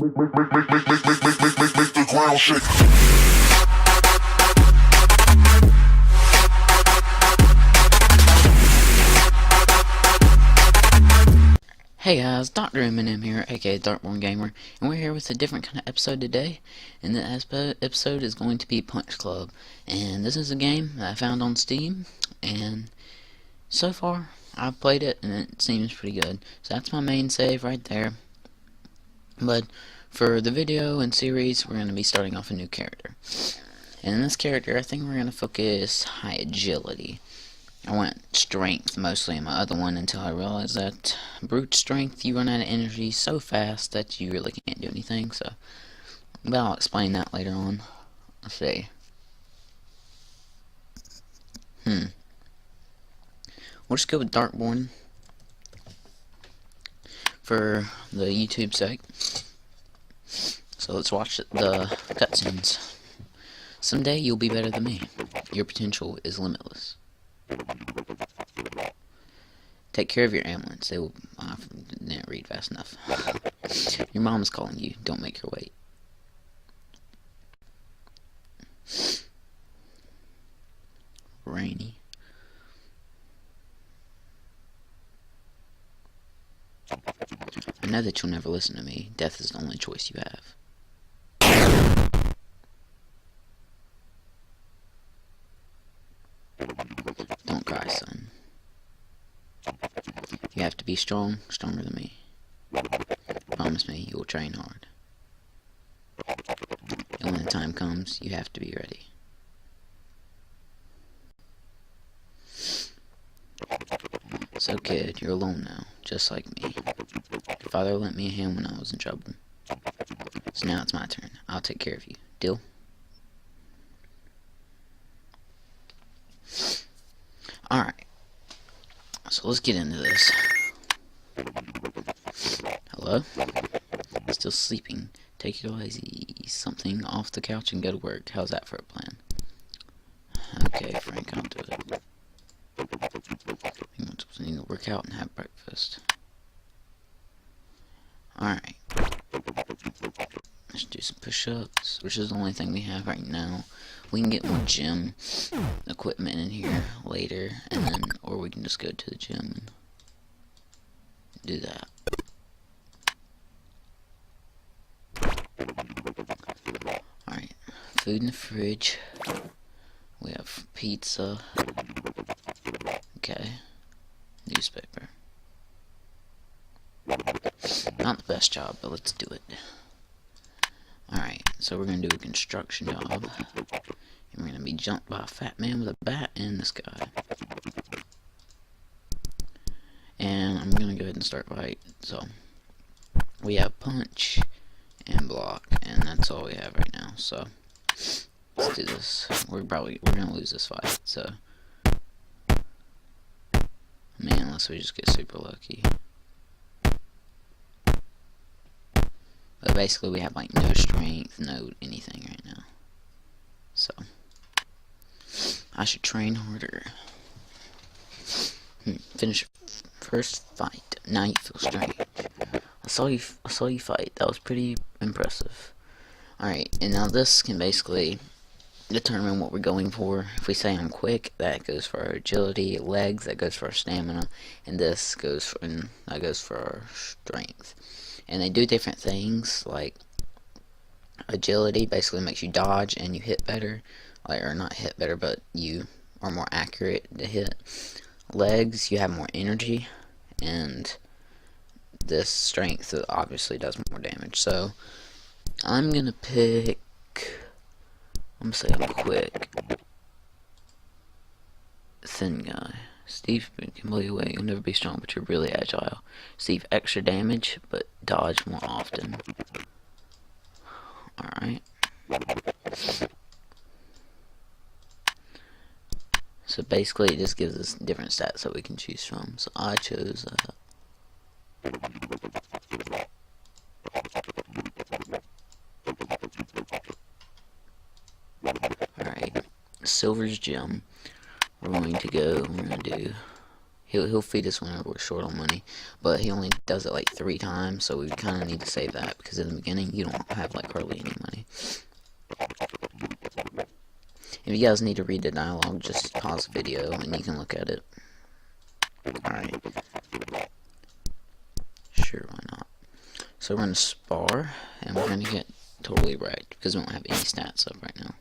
Make the ground shake. Hey guys, Dr. Eminem here, aka TheDarkBornGamer, and we're here with a different kind of episode today. And this episode is going to be Punch Club. And this is a game that I found on Steam, and so far I've played it and it seems pretty good. So that's my main save right there. But for the video and series, we're going to be starting off a new character. And in this character, I think we're going to focus high agility. I went strength mostly in my other one until I realized that brute strength, you run out of energy so fast that you really can't do anything. So, but I'll explain that later on. Let's see. We'll just go with Darkborn for the YouTube sake. So let's watch the cutscenes. Someday you'll be better than me. Your potential is limitless. Take care of your ambulance. They will. I didn't read fast enough. Your mom is calling you. Don't make her wait. Rainy. I know that you'll never listen to me. Death is the only choice you have. Don't cry, son. You have to be strong, stronger than me. Promise me you will train hard. And when the time comes, you have to be ready. So kid, you're alone now, just like me. Your father lent me a hand when I was in trouble. So now it's my turn. I'll take care of you. Deal? Alright. So let's get into this. Hello? Still sleeping. Take it all easy. Something off the couch and go to work. How's that for a plan? Okay, Frank, I'll do it. I need to work out and have breakfast. Alright. Let's do some push-ups, which is the only thing we have right now. We can get more gym equipment in here later, and then, or we can just go to the gym and do that. Alright, food in the fridge. We have pizza. Okay. Newspaper. Not the best job, but let's do it. Alright, so we're gonna do a construction job. And we're gonna be jumped by a fat man with a bat in the sky. And I'm gonna go ahead and start fight. So we have punch and block, and that's all we have right now. So let's do this. We're gonna lose this fight, so man, unless we just get super lucky. But basically we have like no strength, no anything right now. So I should train harder. Finish first fight. Now you feel strange. I saw you fight. That was pretty impressive. Alright, and now this can basically determine what we're going for. If we say I'm quick, that goes for our agility. Legs, that goes for our stamina, and this goes for that goes for our strength. And they do different things. Like agility basically makes you dodge and you hit better, or not hit better, but you are more accurate to hit. Legs, you have more energy, and this strength obviously does more damage. So I'm gonna pick. I'm gonna say I'm quick. Thin guy. Steve can blow you away. You'll never be strong, but you're really agile. Receive extra damage, but dodge more often. Alright. So basically, it just gives us different stats that we can choose from. So I chose Alright. Silver's gem. We're going to do He'll feed us whenever we're short on money, but he only does it like 3 times, so we kind of need to save that, because in the beginning you don't have like hardly any money. If you guys need to read the dialogue, just pause the video and you can look at it. Alright. Sure, why not? So we're gonna spar, and we're gonna get totally wrecked, because we don't have any stats up right now.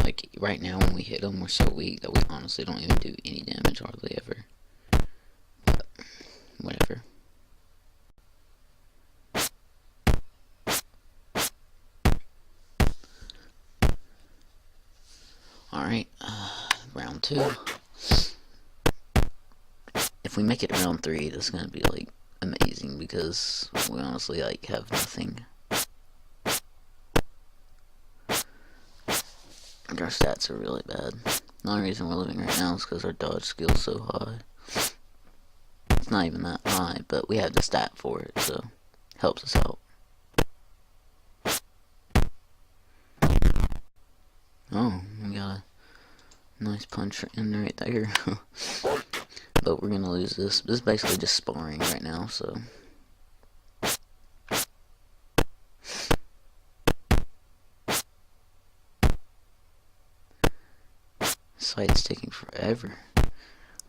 Like, right now when we hit them, we're so weak that we honestly don't even do any damage hardly ever. But, whatever. Alright, round 2. If we make it round 3, this is gonna be like amazing, because we honestly like have nothing. Our stats are really bad. The only reason we're living right now is because our dodge skill is so high. It's not even that high, but we have the stat for it, so helps us out. Oh, we got a nice punch in right there. But we're gonna lose this. This is basically just sparring right now, so. This fight's taking forever.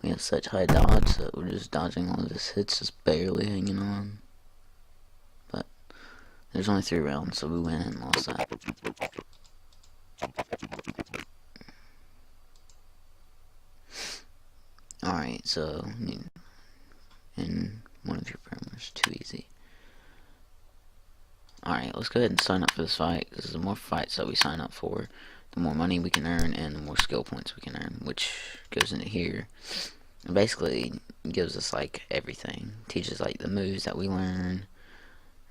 We have such high dodge that we're just dodging all of his hits, just barely hanging on. But there's only 3 rounds, so we win and lost that. Alright, so in one of your primers, too easy. Alright, let's go ahead and sign up for this fight, because the more fights that we sign up for, the more money we can earn and the more skill points we can earn, which goes into here. And basically gives us like everything. Teaches like the moves that we learn,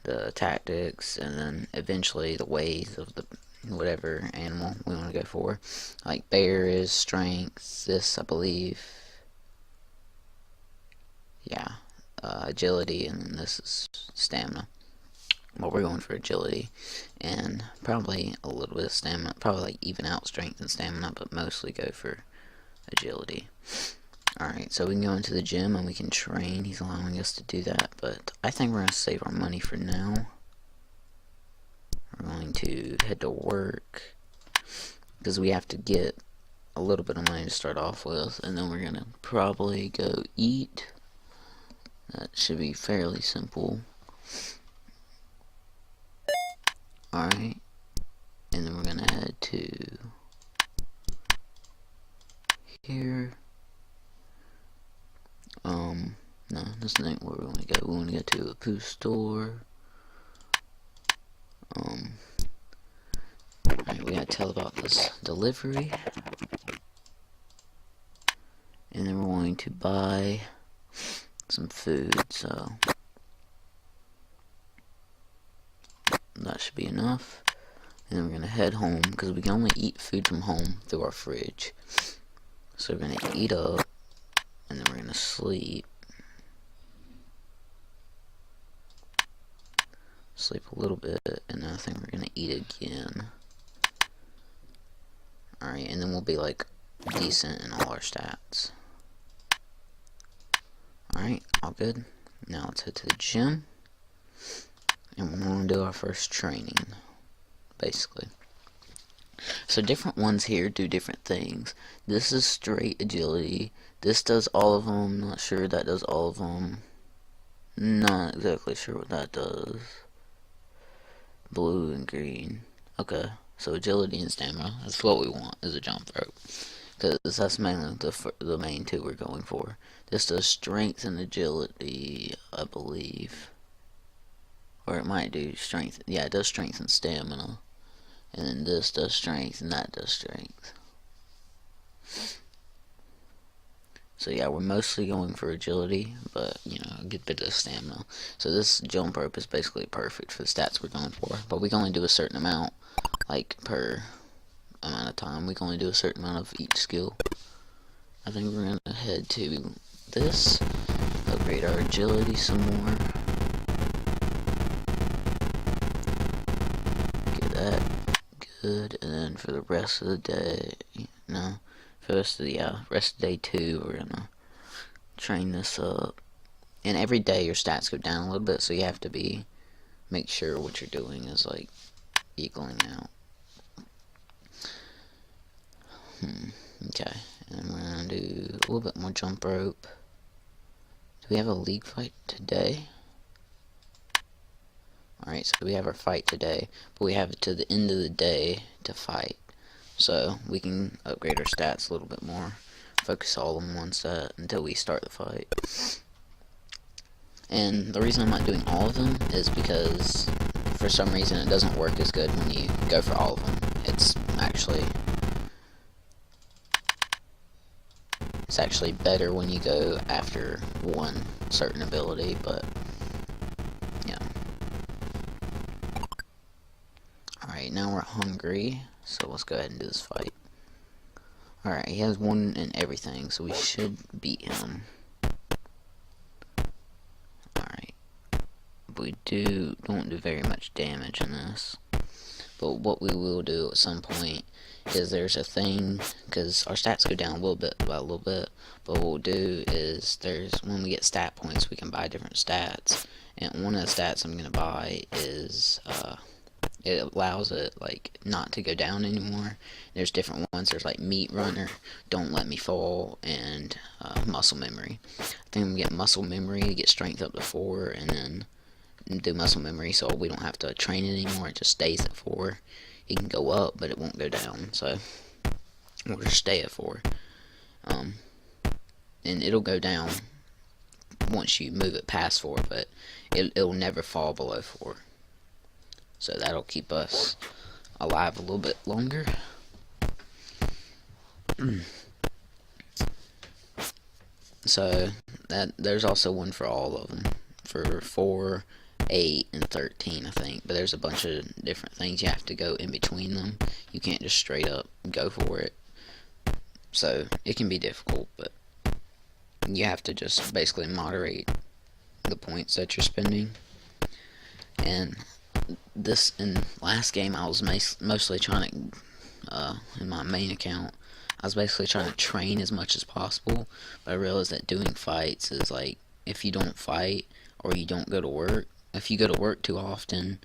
the tactics, and then eventually the ways of the whatever animal we want to go for. Like bear is strength, this I believe. Yeah, agility, and then this is stamina. Well, we're going for agility and probably a little bit of stamina, probably like even out strength and stamina, but mostly go for agility. Alright, so we can go into the gym and we can train. He's allowing us to do that, but I think we're going to save our money for now. We're going to head to work, because we have to get a little bit of money to start off with, and then we're going to probably go eat. That should be fairly simple. Alright, and then we're going to head to here. No, that's not where we want to go. We want to go to a poo store. Alright, we gotta tell about this delivery. And then we're going to buy some food, so that should be enough. And then we're gonna head home, because we can only eat food from home through our fridge. So we're gonna eat up, and then we're gonna sleep. Sleep a little bit, and then I think we're gonna eat again. Alright, and then we'll be like decent in all our stats. Alright, all good. Now let's head to the gym, and we're gonna do our first training, basically. So different ones here do different things. This is straight agility. This does all of them. Not sure that does all of them. Not exactly sure what that does. Blue and green. Okay, so agility and stamina. That's what we want, is a jump rope, because that's mainly the main 2 we're going for. This does strength and agility, I believe. Or it might do strength. Yeah, it does strength and stamina. And then this does strength, and that does strength. So yeah, we're mostly going for agility, but, you know, a good bit of stamina. So this jump rope is basically perfect for the stats we're going for. But we can only do a certain amount, like, per amount of time. We can only do a certain amount of each skill. I think we're going to head to this, upgrade our agility some more. Get that. Good, and then for the rest of the day, no, for the rest of the, rest of day 2, we're gonna train this up. And every day your stats go down a little bit, so you have to make sure what you're doing is like equaling out. Okay, and we're gonna do a little bit more jump rope. Do we have a league fight today? Alright, so we have our fight today, but we have it to the end of the day to fight. So we can upgrade our stats a little bit more. Focus all on one set until we start the fight. And the reason I'm not doing all of them is because for some reason it doesn't work as good when you go for all of them. It's actually better when you go after one certain ability, but yeah. Alright, now we're hungry, so let's go ahead and do this fight. Alright, he has 1 in everything, so we should beat him. Alright. We don't do very much damage in this. But what we will do at some point is there's a thing, because our stats go down a little bit, but what we'll do is when we get stat points, we can buy different stats. And one of the stats I'm going to buy is, it allows it, like, not to go down anymore. There's different ones. There's, like, Meat Runner, Don't Let Me Fall, and Muscle Memory. I think I'm going to get Muscle Memory to get Strength up to 4, and then do Muscle Memory so we don't have to train it anymore. It just stays at 4. It can go up, but it won't go down, so we'll just stay at 4. And it'll go down once you move it past 4, but it'll never fall below 4. So that'll keep us alive a little bit longer. So there's also one for all of them, for 4, 8, and 13, I think. But there's a bunch of different things you have to go in between them. You can't just straight up go for it. So it can be difficult, but you have to just basically moderate the points that you're spending. And in last game, I was mostly trying to, in my main account, I was basically trying to train as much as possible. But I realized that doing fights is like, if you don't fight or you don't go to work, if you go to work too often,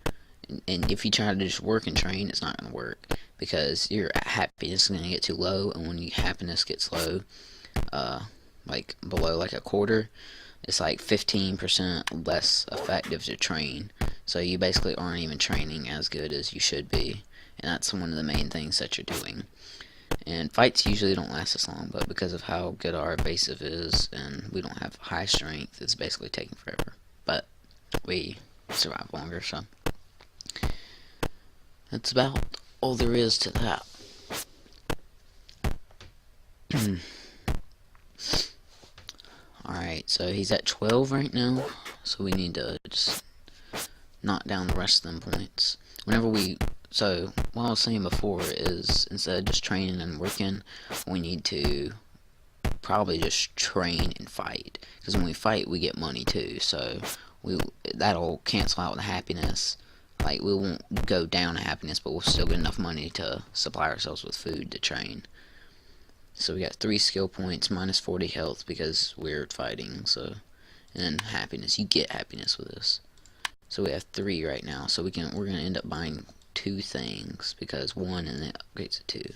and if you try to just work and train, it's not going to work, because your happiness is going to get too low. And when your happiness gets low, like below like a quarter, it's like 15% less effective to train. So you basically aren't even training as good as you should be, and that's one of the main things that you're doing. And fights usually don't last as long, but because of how good our evasive is and we don't have high strength, it's basically taking forever. But we survive longer, so that's about all there is to that. Alright, so he's at 12 right now, so we need to just knock down the rest of them points. So what I was saying before is, instead of just training and working, we need to probably just train and fight, because when we fight we get money too, so that'll cancel out the happiness. Like, we won't go down to happiness, but we'll still get enough money to supply ourselves with food to train. So we got 3 skill points, minus 40 health because we're fighting, so, and happiness. You get happiness with this. So we have 3 right now, so we're gonna end up buying 2 things, because 1 and then it upgrades to 2.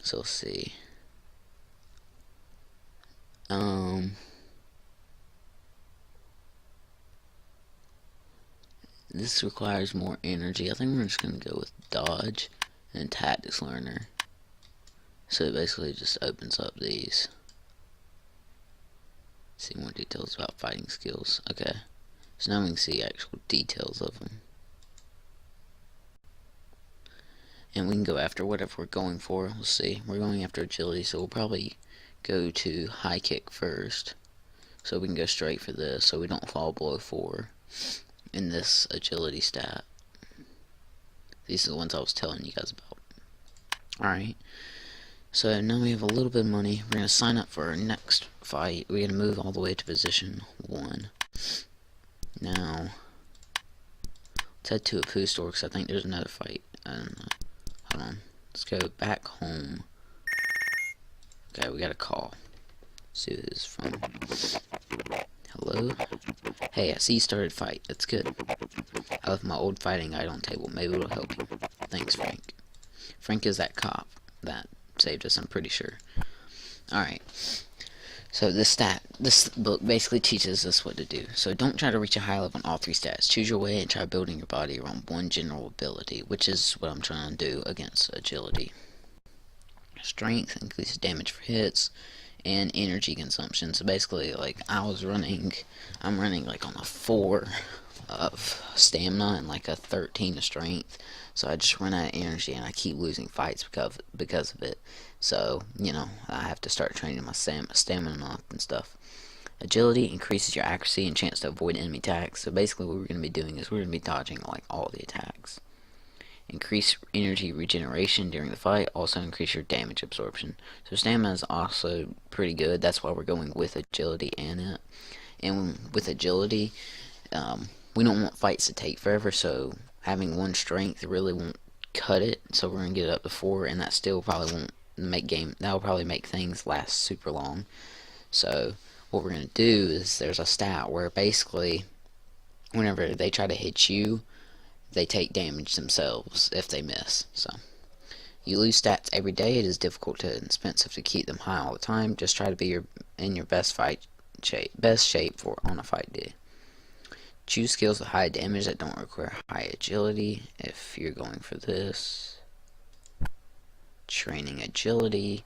So let's see. This requires more energy. I think we're just gonna go with dodge and tactics learner. So it basically just opens up these. See more details about fighting skills. Okay. So now we can see actual details of them. And we can go after whatever we're going for. Let's see. We're going after agility, so we'll probably go to high kick first. So we can go straight for this, so we don't fall below 4 in this agility stat. These are the ones I was telling you guys about. Alright. So now we have a little bit of money. We're going to sign up for our next fight. We're going to move all the way to position 1. Now, let's head to a poo store, because I think there's another fight. I don't hold on. Let's go back home. Okay, we got a call. Let's see who this is from. Hello? Hey, I see you started a fight. That's good. I left my old fighting guide on the table. Maybe it'll help you. Thanks, Frank. Frank is that cop that saved us, I'm pretty sure. Alright. So this book basically teaches us what to do. So don't try to reach a high level on all 3 stats. Choose your way and try building your body around one general ability, which is what I'm trying to do against agility. Strength increases damage for hits and energy consumption. So basically, like, I'm running like on a 4 of stamina and like a 13 of strength. So I just run out of energy and I keep losing fights because of it. So, you know, I have to start training my stamina up and stuff. Agility increases your accuracy and chance to avoid enemy attacks. So basically what we're going to be doing is we're going to be dodging like all the attacks. Increase energy regeneration during the fight. Also increase your damage absorption. So stamina is also pretty good. That's why we're going with agility and it. And with agility, we don't want fights to take forever. So having 1 strength really won't cut it. So we're gonna get it up to 4, and that still probably won't that'll probably make things last super long. So what we're gonna do is there's a stat where basically whenever they try to hit you, they take damage themselves if they miss. So you lose stats every day. It is difficult and expensive to keep them high all the time. Just try to be in your best shape on a fight day. Choose skills with high damage that don't require high agility. If you're going for this, training agility,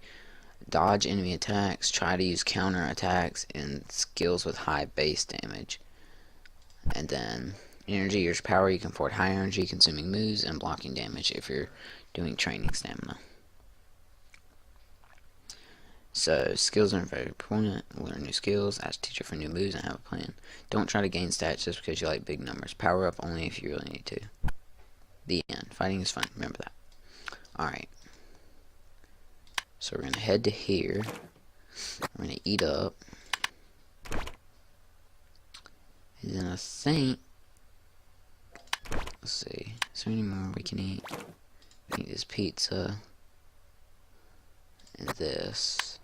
dodge enemy attacks, try to use counter attacks, and skills with high base damage. And then energy or power, you can afford high energy consuming moves and blocking damage if you're doing training stamina. So skills are very important. Learn new skills, ask teacher for new moves, and have a plan. Don't try to gain stats just because you like big numbers. Power up only if you really need to. The end. Fighting is fun, remember that. Alright. So we're going to head to here. We're going to eat up. And then I think, let's see, is there any more we can eat? We can eat this pizza. And this.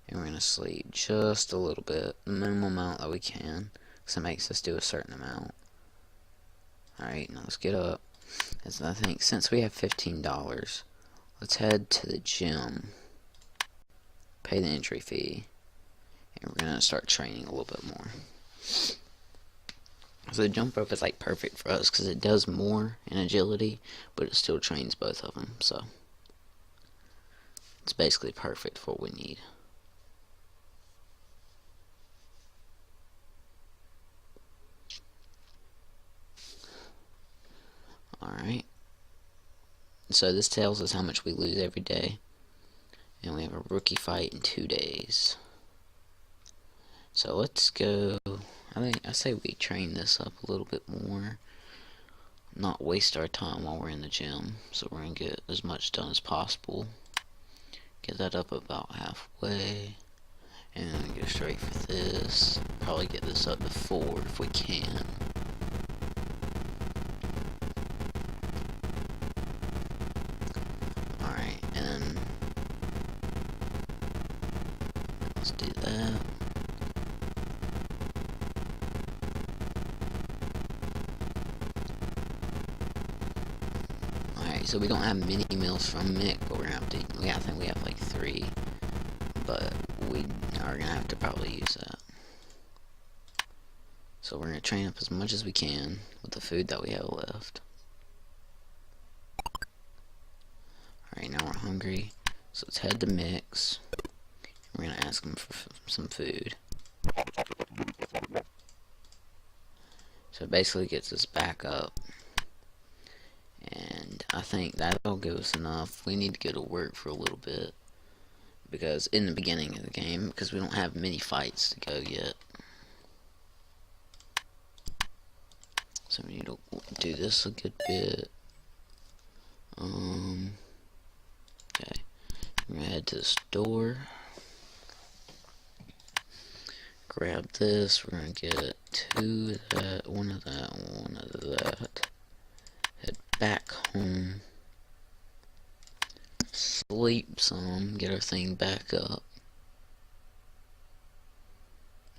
And we're going to sleep just a little bit. The minimum amount that we can. Because it makes us do a certain amount. Alright, now let's get up. And so I think since we have $15, let's head to the gym. Pay the entry fee. And we're going to start training a little bit more. So the jump rope is like perfect for us. Because it does more in agility. But it still trains both of them. So it's basically perfect for what we need. Alright. So this tells us how much we lose every day. And we have a rookie fight in 2 days. So let's go. I say we train this up a little bit more. Not waste our time while we're in the gym. So we're going to get as much done as possible. Get that up about halfway. And then go straight for this. Probably get this up to 4 if we can. Alright, and let's do that. Alright, so we don't have mini meals from Mick, but we're gonna have to, I think we have like 3, but we are gonna have to probably use that. So we're gonna train up as much as we can with the food that we have left. Alright, now we're hungry, so let's head to Mick's. We're gonna ask him for some food. So it basically gets us back up. And I think that'll give us enough. We need to go to work for a little bit. Because in the beginning of the game, because we don't have many fights to go yet. So we need to do this a good bit. Okay. We're gonna head to the store. Grab this. We're gonna get 2 of that, 1 of that, 1 of that. Head back home. sleep some, get our thing back up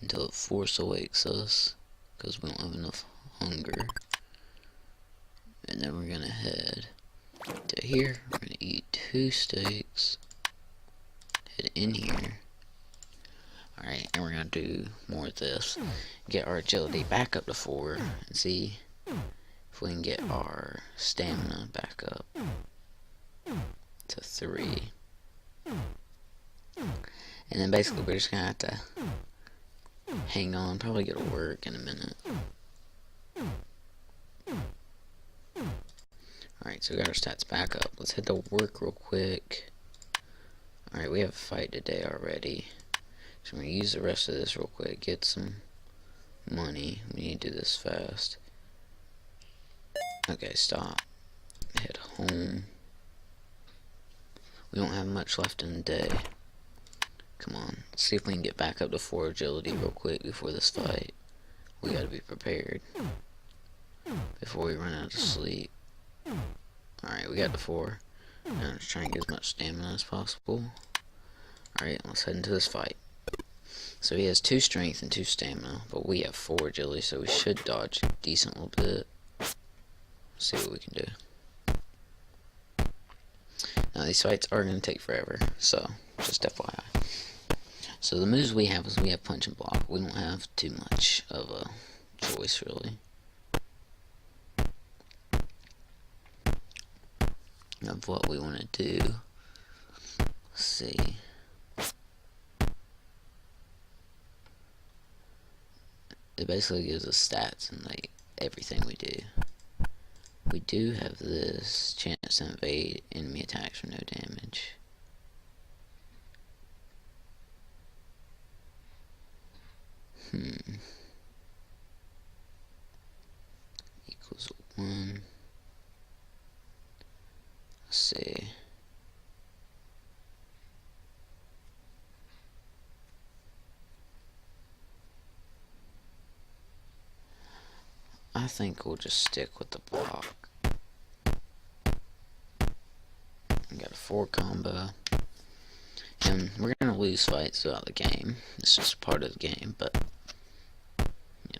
until it force awakes us, because we don't have enough hunger. And then we're gonna head to here. We're gonna eat 2 steaks. Head in here. Alright, and we're gonna do more of this. Get our agility back up to 4 and see if we can get our stamina back up to 3. And then basically we're just gonna have to hang on, probably go to work in a minute. Alright, so we got our stats back up. Let's head to work real quick. Alright, we have a fight today already. So I'm going to use the rest of this real quick. Get some money. We need to do this fast. Okay, stop. Head home. We don't have much left in the day. Come on. Let's see if we can get back up to 4 agility real quick before this fight. We gotta be prepared before we run out of sleep. Alright, we got to 4. Now let's try and get as much stamina as possible. Alright, let's head into this fight. So he has 2 strength and 2 stamina, but we have 4 agility, so we should dodge a decent little bit. Let's see what we can do. Now these fights are going to take forever, so just FYI. So the moves we have is we have punch and block. We don't have too much of a choice really of what we want to do. Let's see. It basically gives us stats and like everything we do. We do have this chance to evade enemy attacks for no damage. Equals 1. Let's see. I think we'll just stick with the block. We got a 4 combo. And we're gonna lose fights throughout the game. It's just part of the game, but you know.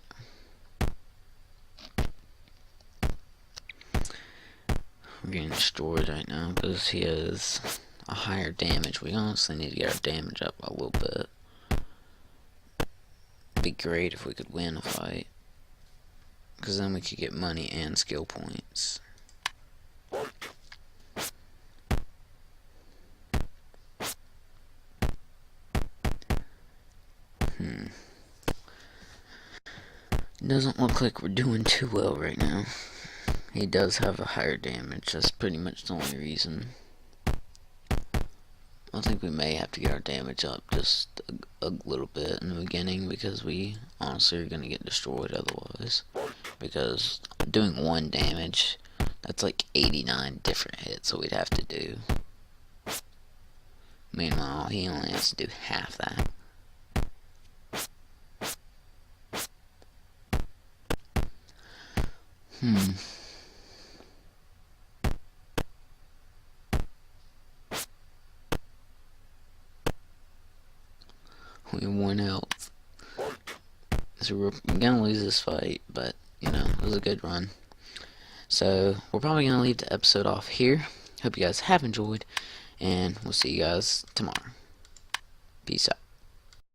We're getting destroyed right now because he has a higher damage. We honestly need to get our damage up a little bit. It'd be great if we could win a fight, because then we could get money and skill points. Doesn't look like we're doing too well right now. He does have a higher damage. That's pretty much the only reason. I think we may have to get our damage up just a little bit in the beginning, because we honestly are going to get destroyed otherwise. Because doing 1 damage, that's like 89 different hits that we'd have to do. Meanwhile, he only has to do half that. We have 1 health. So we're gonna lose this fight, but you know, it was a good run. So we're probably gonna leave the episode off here. Hope you guys have enjoyed, and we'll see you guys tomorrow. Peace out.